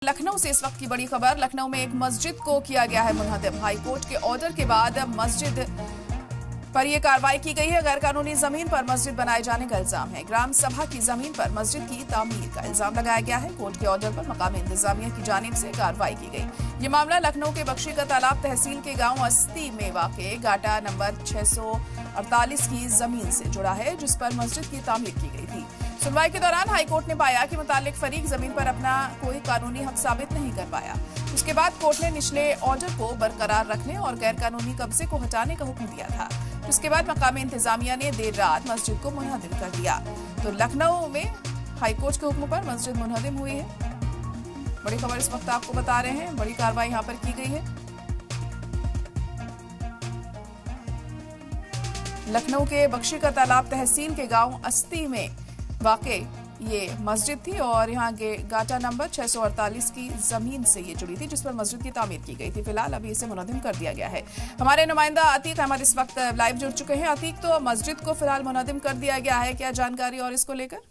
लखनऊ से इस वक्त की बड़ी खबर। लखनऊ में एक मस्जिद को किया गया है मुनहदम। हाईकोर्ट के ऑर्डर के बाद मस्जिद पर यह कार्रवाई की गई है। गैरकानूनी जमीन पर मस्जिद बनाए जाने का इल्जाम है। ग्राम सभा की जमीन पर मस्जिद की तामीर का इल्जाम लगाया गया है। कोर्ट के ऑर्डर पर मकामी इंतजामिया की जानिब से कार्रवाई की गई। ये मामला लखनऊ के बख्शी का तालाब तहसील के गांव अस्ती में वाक़े गाटा नंबर 648 की जमीन से जुड़ा है, जिस पर मस्जिद की तामीर की गई थी। सुनवाई के दौरान हाईकोर्ट ने पाया कि मुतालिक फरीक जमीन पर अपना कोई कानूनी हक साबित नहीं कर पाया। उसके बाद कोर्ट ने निचले ऑर्डर को बरकरार रखने और गैरकानूनी कब्जे को हटाने का हुक्म दिया था। जिसके बाद मकामी इंतजामिया ने देर रात मस्जिद को मुनहदिम कर दिया। तो लखनऊ में हाईकोर्ट के हुक्म पर मस्जिद मुनहदिम हुई है। बड़ी खबर इस वक्त आपको बता रहे हैं। बड़ी कार्रवाई यहाँ पर की गई है। लखनऊ के बख्शी का तालाब तहसील के गांव अस्ती में वाकई ये मस्जिद थी और यहाँ गाटा नंबर 648 की जमीन से ये जुड़ी थी, जिस पर मस्जिद की तामीर की गई थी। फिलहाल अभी इसे मुनहदिम कर दिया गया है। हमारे नुमाइंदा अतीक अहमद इस वक्त लाइव जुड़ चुके हैं। अतीक, तो मस्जिद को फिलहाल मुनहदिम कर दिया गया है, क्या जानकारी और इसको लेकर?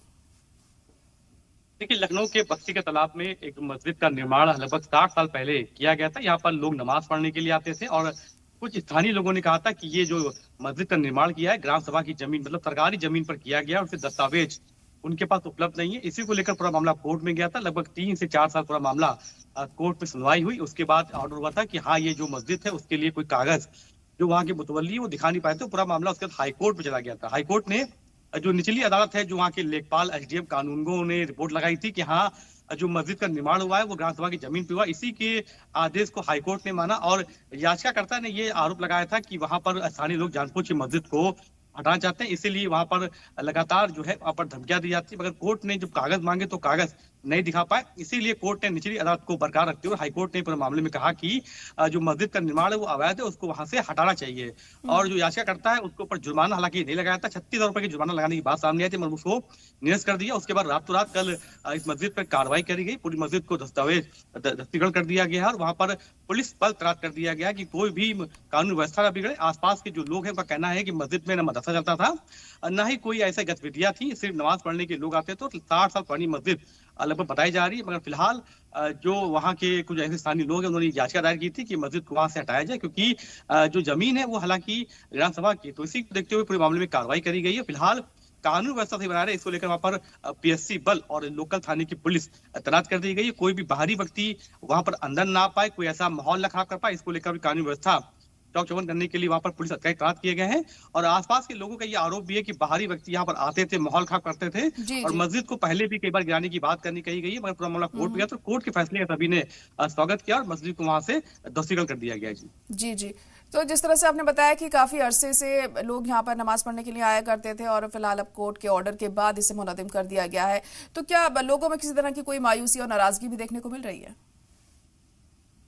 देखिए, लखनऊ के बख्शी के तालाब में एक मस्जिद का निर्माण लगभग 60 साल पहले किया गया था। यहाँ पर लोग नमाज पढ़ने के लिए आते थे और कुछ स्थानीय लोगों ने कहा था कि ये जो मस्जिद का निर्माण किया है ग्राम सभा की जमीन मतलब सरकारी जमीन पर किया गया और उसके दस्तावेज उनके पास उपलब्ध नहीं है। इसी को लेकर पूरा मामला कोर्ट में गया था। लगभग 3 से 4 साल पूरा मामला कोर्ट में सुनवाई हुई। उसके बाद ऑर्डर हुआ था कि हाँ, ये जो मस्जिद है उसके लिए कोई कागज जो वहाँ के मुतवल्ली है वो दिखा नहीं पाए थे। पूरा मामला उसके बाद हाईकोर्ट में चला गया था। हाईकोर्ट ने जो निचली अदालत है, जो वहाँ के लेखपाल एसडीएम कानूनगों ने रिपोर्ट लगाई थी कि हाँ, जो मस्जिद का निर्माण हुआ है वो ग्राम सभा की जमीन पे हुआ। इसी के आदेश को हाईकोर्ट ने माना और याचिकाकर्ता ने ये आरोप लगाया था कि वहां पर स्थानीय लोग जानबूझ के मस्जिद को हटाना चाहते हैं, इसीलिए वहां पर लगातार जो है वहां पर धमकियां दी जाती है। मगर कोर्ट ने जब कागज मांगे तो कागज नहीं दिखा पाए, इसीलिए कोर्ट ने निचली अदालत को बरकरार रखते हुए हाईकोर्ट ने पूरे मामले में कहा कि जो मस्जिद का निर्माण है वो अवैध है, उसको वहां से हटाना चाहिए। और जो याचिका करता है उसके ऊपर जुर्माना हालांकि नहीं लगाया था। 36,000 रुपए की जुर्माना लगाने की बात सामने आई थी, मगर उसको निरस्त कर दिया। उसके बाद रातों रात कल इस मस्जिद पर कार्रवाई करी गई। पूरी मस्जिद को दस्तावेज कर दिया गया और वहां पर पुलिस बल तैनात कर दिया गया कि कोई भी कानून व्यवस्था न बिगड़े। आसपास के जो लोग हैं उनका कहना है कि मस्जिद में न मदरसा चलता था, न ही कोई ऐसी गतिविधियां थी, सिर्फ नमाज पढ़ने के लोग आते। तो 60 साल पुरानी मस्जिद लगभग बताई जा रही है। मगर फिलहाल जो वहाँ के कुछ ऐसे स्थानीय लोग हैं उन्होंने याचिका दायर की थी कि मस्जिद को वहां से हटाया जाए, क्योंकि जो जमीन है वो हालांकि ग्राम सभा की। तो इसी को देखते हुए पूरे मामले में कार्रवाई करी गई है। फिलहाल कानून व्यवस्था से बना रहे, इसको लेकर वहां पर पीएससी बल और लोकल थाने की पुलिस तैनात कर दी गई है। कोई भी बाहरी व्यक्ति वहां पर अंदर ना पाए, कोई ऐसा माहौल न खराब कर पाए, इसको लेकर भी कानून व्यवस्था चौक चौबंद करने के लिए वहां पर पुलिस अधिकारी तैनात किए गए हैं। और आसपास के लोगों का ये आरोप भी है कि बाहरी व्यक्ति यहाँ पर आते थे, माहौल खराब करते थे और मस्जिद को पहले भी कई बार गिराने की बात करनी कही गई है। मगर पूरा मामला कोर्ट में गया तो कोर्ट के फैसले का सभी ने स्वागत किया और मस्जिद को वहां से ध्वस्तीकरण कर दिया गया। जी जी। तो जिस तरह से आपने बताया कि काफी अरसे से लोग यहाँ पर नमाज पढ़ने के लिए आया करते थे और फिलहाल अब कोर्ट के ऑर्डर के बाद इसे मुनहदिम कर दिया गया है, तो क्या लोगों में किसी तरह की कोई मायूसी और नाराजगी भी देखने को मिल रही है?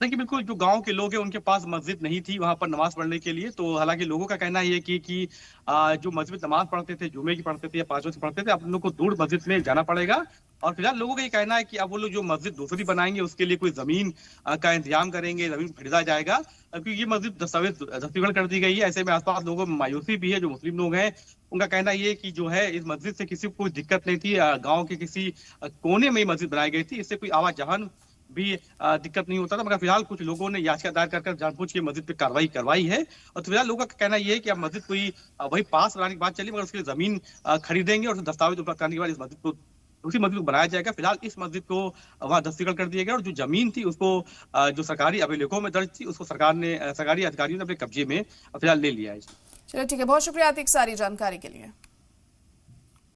देखिए, बिल्कुल जो गांव के लोग हैं उनके पास मस्जिद नहीं थी वहां पर नमाज पढ़ने के लिए। तो हालांकि लोगों का कहना ये कि जो मस्जिद नमाज पढ़ते थे, जुमे की पढ़ते थे या 5 वक्त पढ़ते थे, अब उन लोग को दूर मस्जिद में जाना पड़ेगा। और फिलहाल लोगों का ये कहना है कि अब वो लोग जो मस्जिद दूसरी बनाएंगे उसके लिए कोई जमीन का इंतजाम करेंगे, जमीन खरीदा जाएगा, क्योंकि ये मस्जिद दस्तावेज कर दी गई है। ऐसे में आसपास लोगों में मायूसी भी है। जो मुस्लिम लोग हैं उनका कहना ये कि जो है इस मस्जिद से किसी को कोई दिक्कत नहीं थी, गाँव के किसी कोने में मस्जिद बनाई गई थी, इससे कोई आवाजाही भी दिक्कत नहीं होता था। मगर फिलहाल कुछ लोगों ने याचिका दायर कर जानबूझ के मस्जिद पे कार्रवाई करवाई है। और फिलहाल लोगों का कहना यह है कि अब मस्जिद कोई वही पास बनाने की बात चली, मगर उसके लिए जमीन खरीदेंगे और दस्तावेज उपलब्ध करने के बाद इस मस्जिद को दूसरी मस्जिद को बनाया जाएगा। फिलहाल इस मस्जिद को वहां दस्तीकरण कर दिया गया और जो जमीन थी उसको जो सरकारी अभिलेखों में दर्ज थी उसको सरकारी अधिकारियों ने अपने कब्जे में फिलहाल ले लिया है। चलिए ठीक है, बहुत शुक्रिया आतिक सारी जानकारी के लिए।